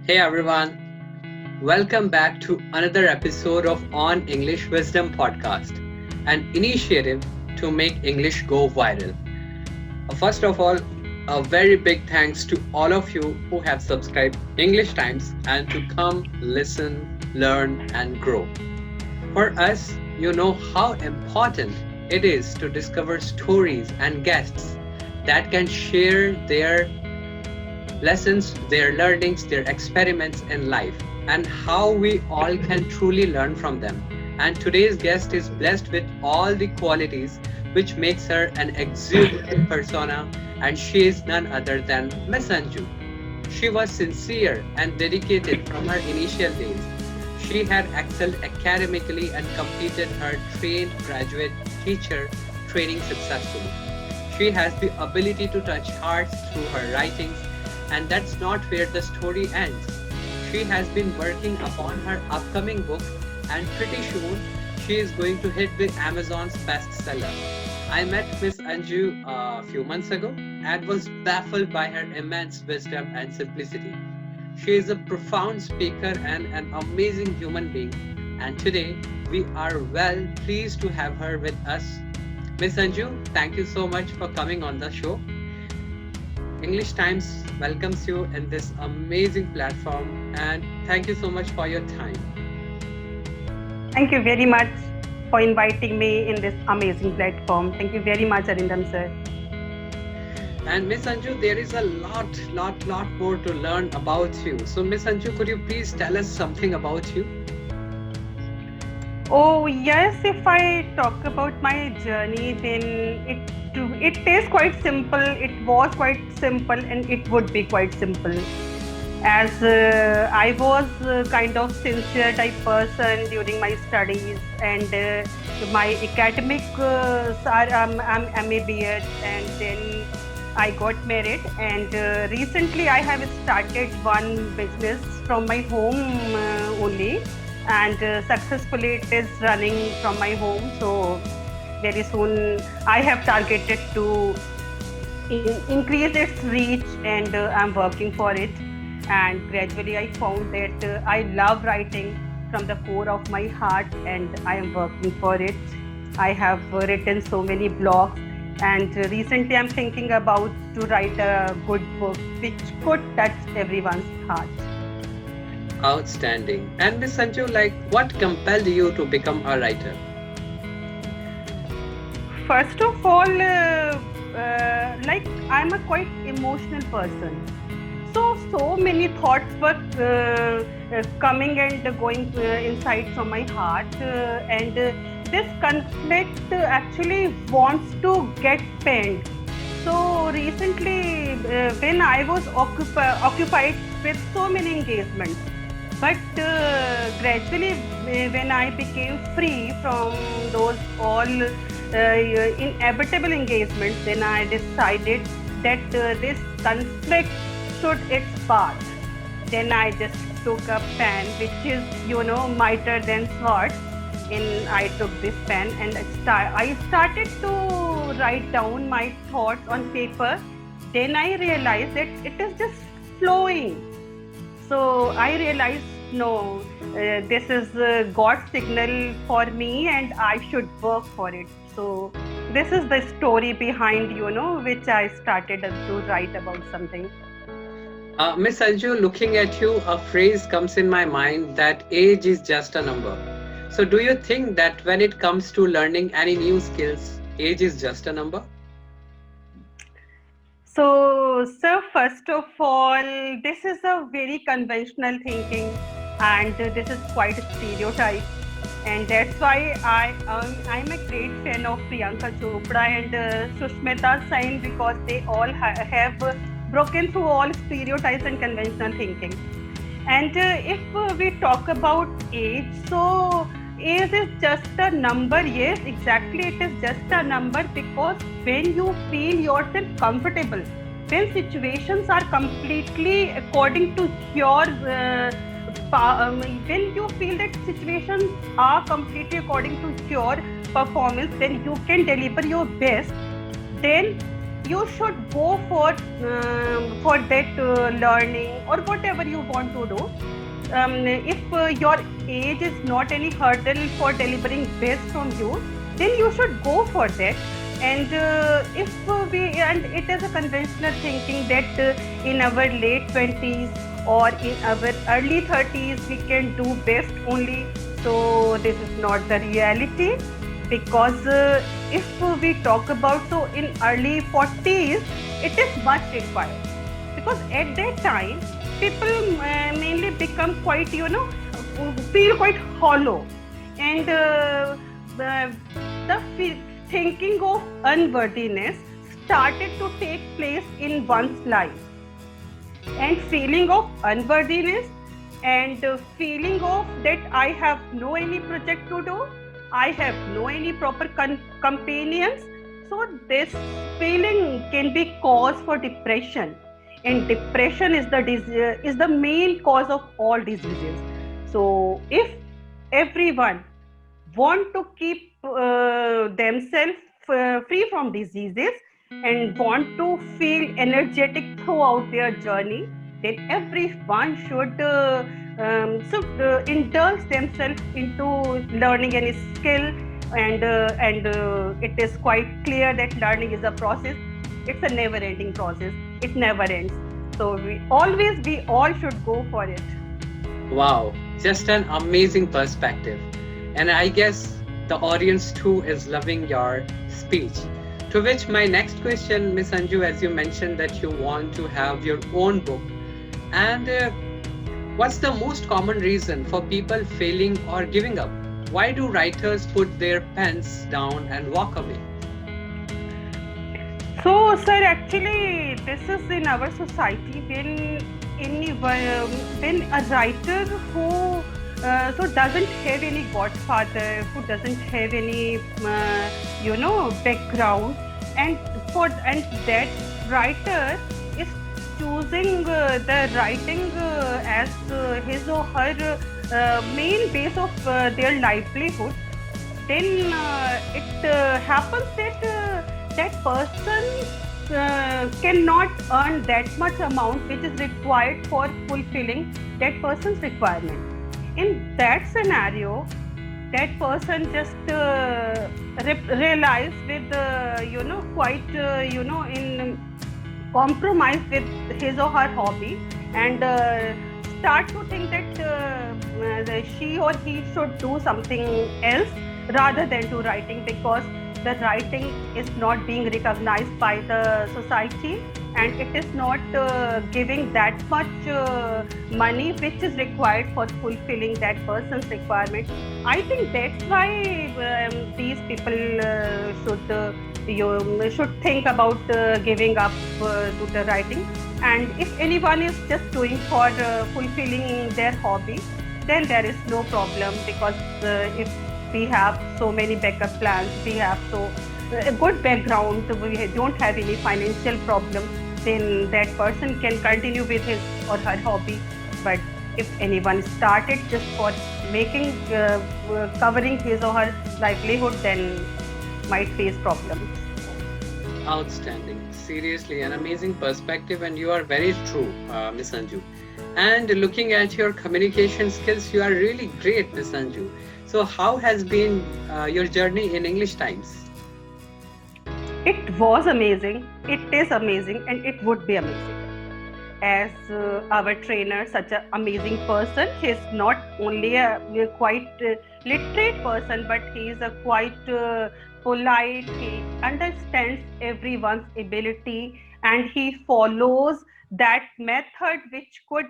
Hey everyone, welcome back to another episode of On English Wisdom Podcast, an initiative to make English go viral. First of all, a very big thanks to all of you who have subscribed English Times and to come, listen, learn, and grow. For us, you know how important it is to discover stories and guests that can share their lessons, their learnings, their experiments in life, and how we all can truly learn from them. And today's guest is blessed with all the qualities which makes her an exuberant persona, and she is none other than Miss Anju. She was sincere and dedicated from her initial days. She had excelled academically and completed her trained graduate teacher training successfully. She has the ability to touch hearts through her writings, and that's not where the story ends. She has been working upon her upcoming book, and pretty soon she is going to hit the Amazon's bestseller. I met Miss Anju a few months ago and was baffled by her immense wisdom and simplicity. She is a profound speaker and an amazing human being, and today we are well pleased to have her with us. Miss Anju, thank you so much for coming on the show. English Times welcomes you in this amazing platform, and thank you so much for your time. Thank you very much for inviting me in this amazing platform. Thank you very much, Arindam sir. And Miss Anju, there is a lot more to learn about you. So Miss Anju, could you please tell us something about you? Oh yes, if I talk about my journey, then it is quite simple. It was quite simple, and it would be quite simple. As I was kind of sincere type person during my studies, and my academic I'm MA BEd, and then I got married, and recently I have started one business from my home only, and successfully it is running from my home. So very soon I have targeted to increase its reach, and I'm working for it. And gradually I found that I love writing from the core of my heart, and I am working for it. I have written so many blogs, and recently I'm thinking about to write a good book which could touch everyone's heart. Outstanding. And Miss Anju, like, what compelled you to become a writer? First of all, like I'm a quite emotional person. So many thoughts were coming and going inside from my heart, and this conflict actually wants to get penned. So recently, when I was occupied with so many engagements, but gradually when I became free from those all inevitable engagements, then I decided that this conflict should its path. Then I just took a pen, which is mightier than sword. And I took this pen, and I started to write down my thoughts on paper. Then I realized that it is just flowing. So I realized, no, this is God's signal for me, and I should work for it. So this is the story behind, which I started to write about something. Miss Anju, looking at you, a phrase comes in my mind that age is just a number. So, do you think that when it comes to learning any new skills, age is just a number? So, sir, first of all, this is a very conventional thinking, and this is quite a stereotype. And that's why I'm a great fan of Priyanka Chopra and Sushmita Sen, because they all have broken through all stereotypes and conventional thinking. And if we talk about age, so age is just a number. Yes, exactly, it is just a number, because when you feel yourself comfortable, when situations are completely according to your when you feel that situations are completely according to your performance, then you can deliver your best. Then you should go for that learning or whatever you want to do. If your age is not any hurdle for delivering best from you, then you should go for that. And if we and it is a conventional thinking that in our late 20s or in our early 30s we can do best only. So this is not the reality, because if we talk about, so in early 40s it is much required, because at that time people mainly become quite, feel quite hollow, and the thinking of unworthiness started to take place in one's life, and feeling of unworthiness and feeling of that I have no any project to do, I have no any proper companions. So this feeling can be cause for depression, and depression is the main cause of all diseases. So if everyone want to keep themselves free from diseases and want to feel energetic throughout their journey, then everyone should indulge themselves into learning any skill. And it is quite clear that learning is a process. It's a never ending process. It never ends. So we all should go for it. Wow, just an amazing perspective. And I guess the audience too is loving your speech. To which my next question, Miss Anju, as you mentioned that you want to have your own book, and what's the most common reason for people failing or giving up? Why do writers put their pens down and walk away? So, sir, actually, this is in our society when a writer who doesn't have any godfather, who doesn't have any background, and that writer is choosing the writing as his or her main base of their livelihood, then it happens that that person cannot earn that much amount which is required for fulfilling that person's requirement. In that scenario, that person just realize with quite in compromise with his or her hobby, and start to think that she or he should do something else rather than do writing, because the writing is not being recognized by the society, and it is not giving that much money which is required for fulfilling that person's requirement. I think that's why these people should think about giving up to the writing. And if anyone is just doing for fulfilling their hobby, then there is no problem, because if we have so many backup plans, we have a good background, we don't have any financial problem, then that person can continue with his or her hobby. But if anyone started just for making covering his or her livelihood, then might face problems. Outstanding. Seriously, an amazing perspective, and you are very true, Miss Anju. And looking at your communication skills, you are really great, Miss Anju. So, how has been your journey in English Times? It was amazing, it is amazing, and it would be amazing. As our trainer, such an amazing person, he is not only a quite literate person, but he is a quite polite, he understands everyone's ability, and he follows that method which could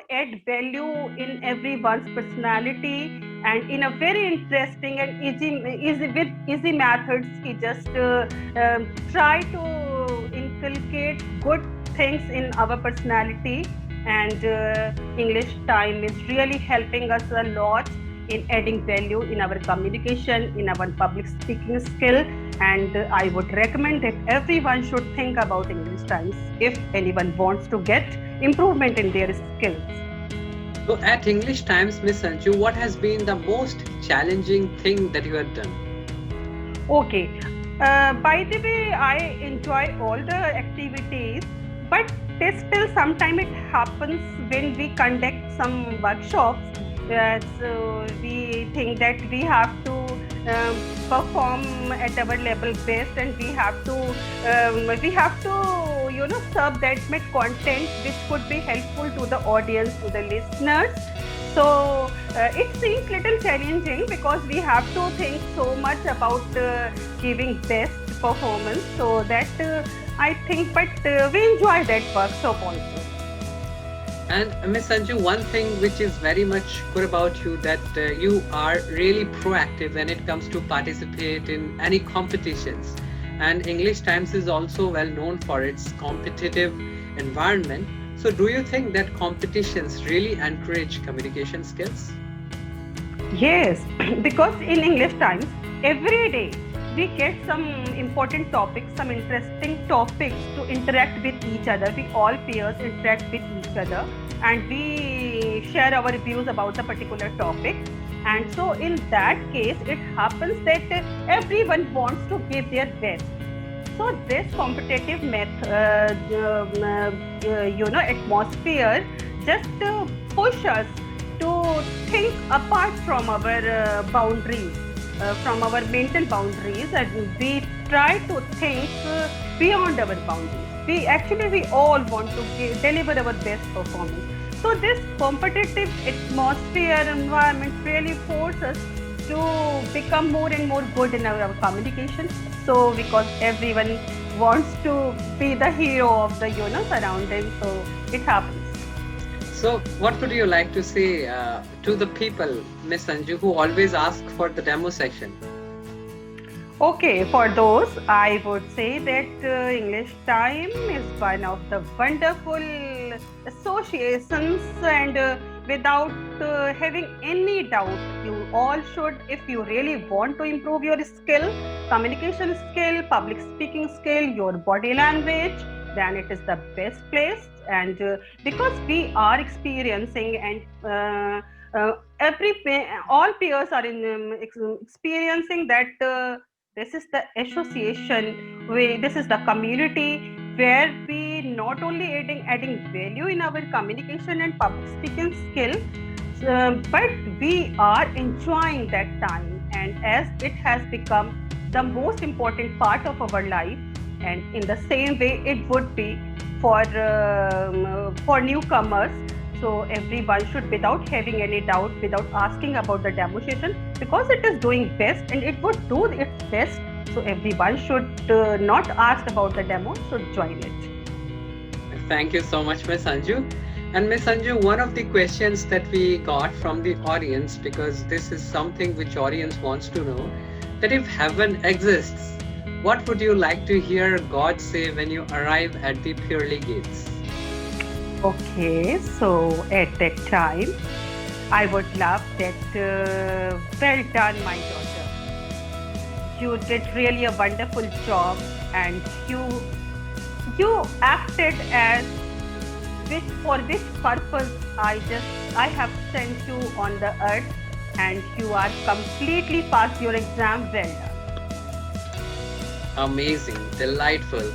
add value in everyone's personality, and in a very interesting and easy methods, he just try to inculcate good things in our personality. And English Time is really helping us a lot in adding value in our communication, in our public speaking skill. And I would recommend that everyone should think about English Times if anyone wants to get improvement in their skills. So, at English Times, Miss Anju, what has been the most challenging thing that you have done? Okay, By the way, I enjoy all the activities, but still sometime it happens when we conduct some workshops. So we think that we have to perform at our level best, and we have to serve that much content which could be helpful to the audience, to the listeners. So it seems little challenging because we have to think so much about giving best performance. So that I think, but we enjoy that workshop also. And Miss Sanju, one thing which is very much good about you that you are really proactive when it comes to participate in any competitions. And English Times is also well known for its competitive environment. So do you think that competitions really encourage communication skills? Yes, because in English Times, every day we get some important topics, some interesting topics to interact with each other. We all peers interact with each other and we share our views about the particular topic. And so, in that case, it happens that everyone wants to give their best. So, this competitive atmosphere just push us to think apart from our boundaries, from our mental boundaries, and we try to think beyond our boundaries. We all want to deliver our best performance. So this competitive atmosphere environment really forces us to become more and more good in our communication. So because everyone wants to be the hero of the surroundings, so it happens. So, what would you like to say to the people, Miss Sanju, who always ask for the demo session? Okay, for those, I would say that English Time is one of the wonderful associations, and without having any doubt, you all should, if you really want to improve your skill, communication skill, public speaking skill, your body language, then it is the best place. And because we are experiencing and all peers are experiencing that this is the association, this is the community where we not only adding value in our communication and public speaking skill, but we are enjoying that time, and as it has become the most important part of our life, and in the same way it would be for newcomers. So everyone should, without having any doubt, without asking about the demonstration, because it is doing best and it would do its best. So everyone should not ask about the demo, should join it. Thank you so much, Miss Sanju. And Miss Sanju, one of the questions that we got from the audience, because this is something which audience wants to know, that if heaven exists, what would you like to hear God say when you arrive at the pearly gates? Okay, so at that time, I would love that, well done, my daughter. You did really a wonderful job, and you acted as for which purpose I have sent you on the earth, and you are completely passed your exam. Well done. Amazing, delightful.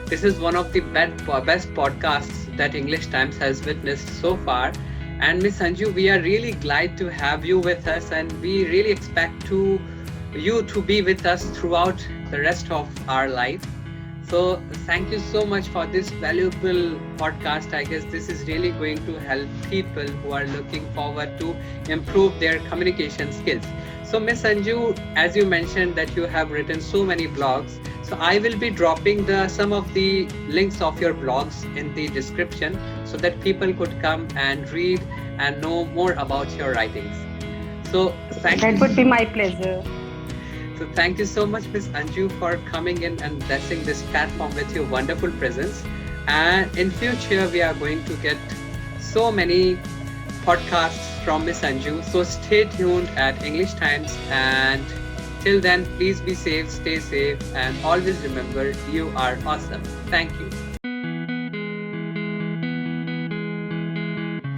This is one of the best podcasts that English Times has witnessed so far. And Miss Sanju, we are really glad to have you with us, and we really expect you to be with us throughout the rest of our life. So thank you so much for this valuable podcast. I guess this is really going to help people who are looking forward to improve their communication skills. So Miss Sanju, as you mentioned that you have written so many blogs, so I will be dropping some of the links of your blogs in the description so that people could come and read and know more about your writings. So that would be my pleasure. So thank you so much, Miss Anju, for coming in and blessing this platform with your wonderful presence. And in future, we are going to get so many podcasts from Miss Anju. So stay tuned at English Times. And till then, please be safe, stay safe, and always remember you are awesome. Thank you.